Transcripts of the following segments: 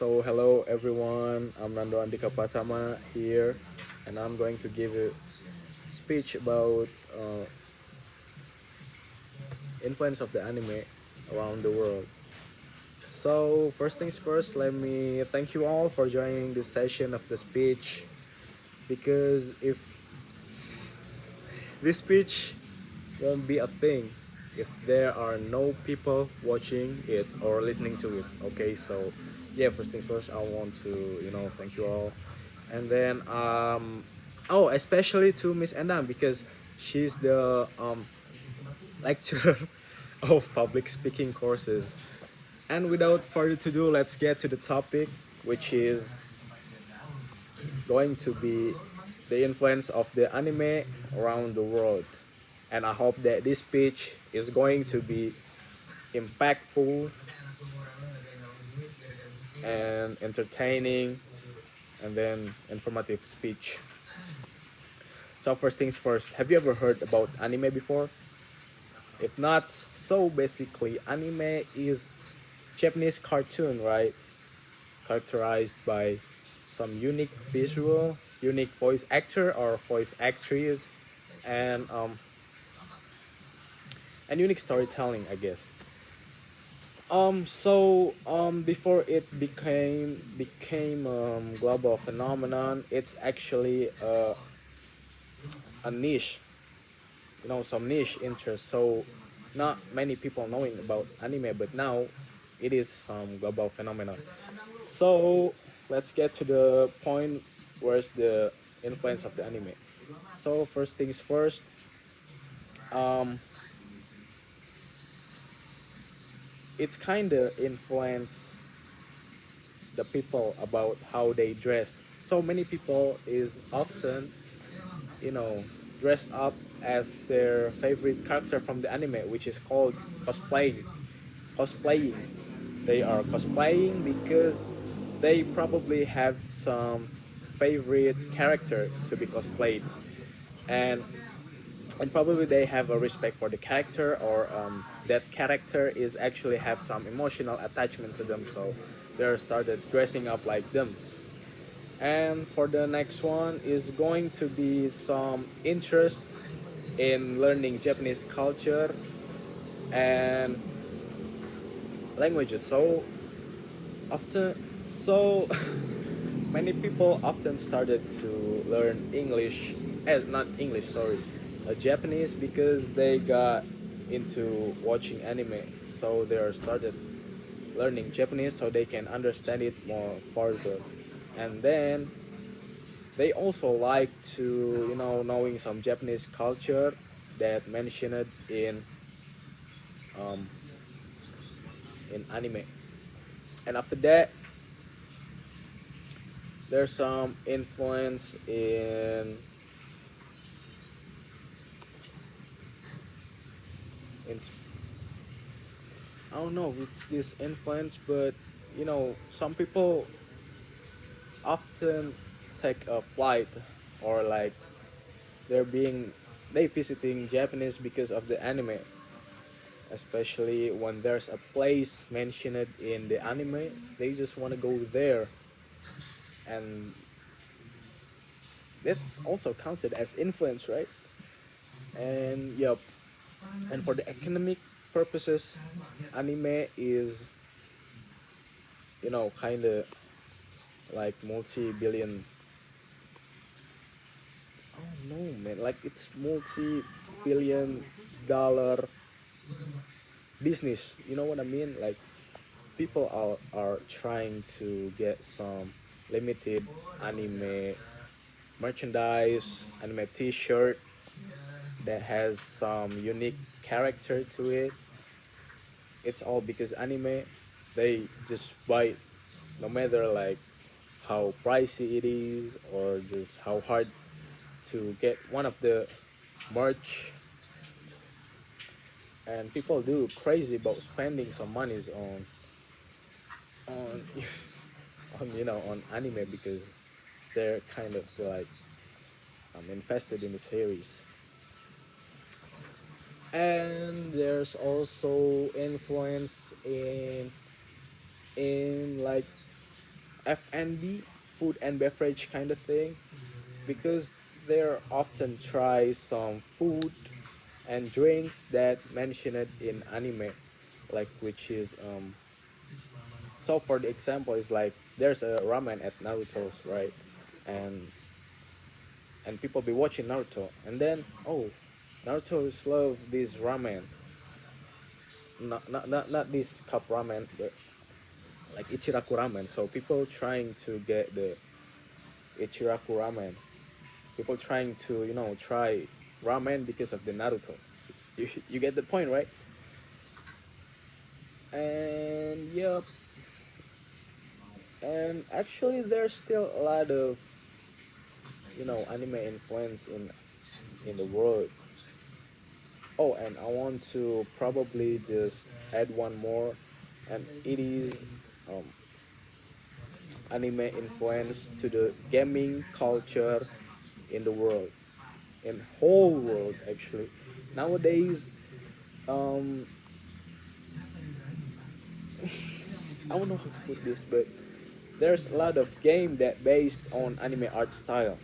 So hello everyone, I'm Nando Andika Pratama here, and I'm going to give a speech about influence of the anime around the world. So first things first, let me thank you all for joining this session of the speech, because if this speech won't be a thing if there are no people watching it or listening to it. Okay, so yeah, first things first, I want to thank you all, and then oh, especially to Miss Endam, because she's the lecturer of public speaking courses. And without further ado, let's get to the topic, which is going to be the influence of the anime around the world. And I hope that this speech is going to be impactful and entertaining and then informative speech. So first things first, have you ever heard about anime before? If not, so basically anime is Japanese cartoon, right? Characterized by some unique visual, unique voice actor or voice actress, and unique storytelling, I guess. Before it became global phenomenon, it's actually a niche, some niche interest. So not many people knowing about anime, but now it is some global phenomenon. So let's get to the point. Where's the influence of the anime? So first things first, um, it's kind of influence the people about how they dress. So many people is often, you know, dressed up as their favorite character from the anime, which is called cosplay. Cosplaying. They are cosplaying because they probably have some favorite character to be cosplayed, and probably they have a respect for the character, or that character is actually have some emotional attachment to them, so they're started dressing up like them. And for the next one is going to be some interest in learning Japanese culture and languages. So many people often started to learn English, not English, sorry, Japanese, because they got into watching anime. So they are started learning Japanese so they can understand it more further. And then they also like to, knowing some Japanese culture that mentioned um, in anime. And after that, there's some influence in I don't know if it's this influence, but some people often take a flight, or like they're being they visiting Japanese because of the anime, especially when there's a place mentioned in the anime, they just want to go there, and that's also counted as influence, right? And yep, and for the economic purposes, anime is kind of like multi-billion. Oh no, man! Like it's multi-billion-dollar business. You know what I mean? Like people are trying to get some limited anime merchandise, anime T-shirt that has some unique character to it. It's all because anime. They just buy it, no matter like how pricey it is, or just how hard to get one of the merch. And people do crazy about spending some monies on on anime, because they're kind of like invested in the series. And there's also influence in like F&B, food and beverage kind of thing, because there often try some food and drinks that mentioned in anime, like which is so for the example is like there's a ramen at Naruto's, right? and and people be watching Naruto, and then oh, Naruto's love this ramen, not this cup ramen, but like Ichiraku ramen. So people trying to get the Ichiraku ramen, people trying to try ramen because of the Naruto. You get the point, right? And yep, and actually there's still a lot of anime influence in the world. Oh, and I want to probably just add one more, and it is um, anime influence to the gaming culture in the world, in whole world actually. Nowadays, um, I don't know how to put this, but there's a lot of game that based on anime art styles.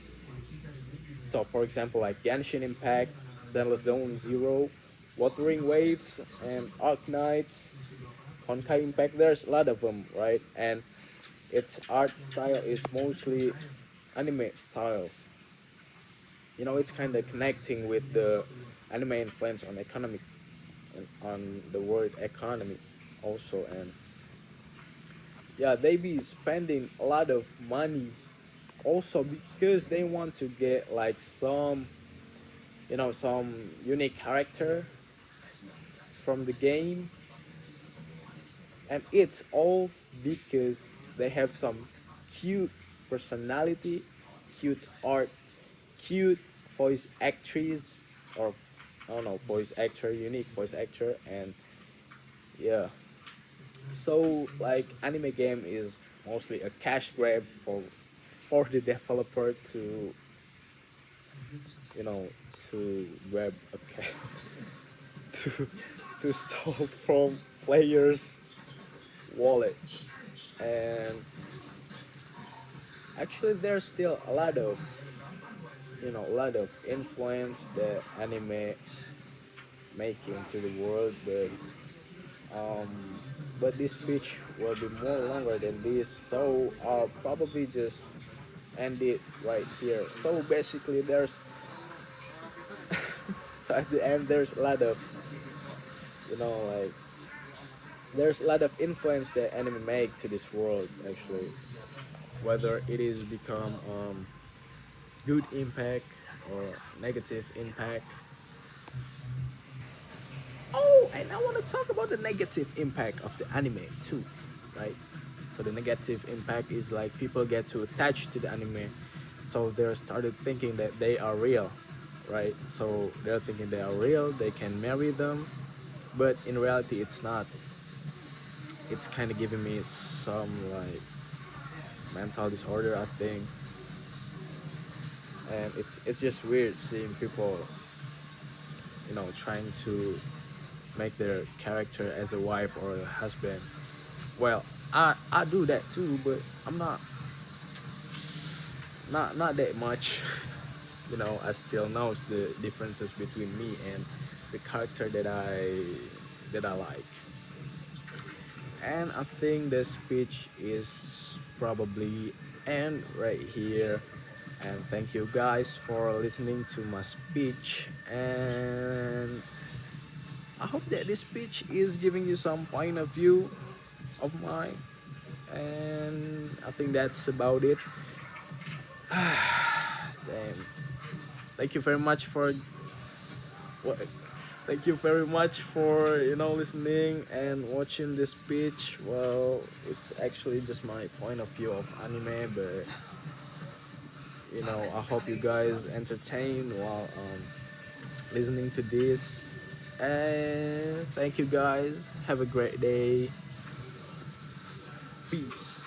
So, for example, like Genshin Impact, Zenless Zone Zero, Wuthering Waves, and Arc Knights, Honkai Impact. There's a lot of them, right? And its art style is mostly anime styles. It's kind of connecting with the anime influence on economic and on the world economy also. And yeah, they be spending a lot of money also because they want to get like some unique character from the game, and it's all because they have some cute personality, cute art, cute voice actress, or I don't know, voice actor, unique voice actor. And yeah, so like anime game is mostly a cash grab for the developer to you know to grab a to steal from players wallet. And actually there's still a lot of influence that anime making to the world, um but this speech will be more longer than this, so I'll probably just end it right here. So basically so at the end there's a lot of like there's a lot of influence that anime make to this world actually, whether it is become good impact or negative impact. Oh, and I want to talk about the negative impact of the anime too, right? So the negative impact is like people get too attached to the anime, so they started thinking that they are real, right? So they're thinking they are real, they can marry them, but in reality, it's not. It's kind of giving me some like mental disorder, I think, and it's just weird seeing people, trying to make their character as a wife or a husband. Well, I do that too, but I'm not that much. I still know the differences between me and the character that I like. And I think the speech is probably end right here. And thank you guys for listening to my speech. And I hope that this speech is giving you some point of view of mine. And I think that's about it. Damn. Thank you very much for what thank you very much for listening and watching this speech. Well, it's actually just my point of view of anime, but I hope you guys entertain while listening to this. And thank you guys. Have a great day. Peace.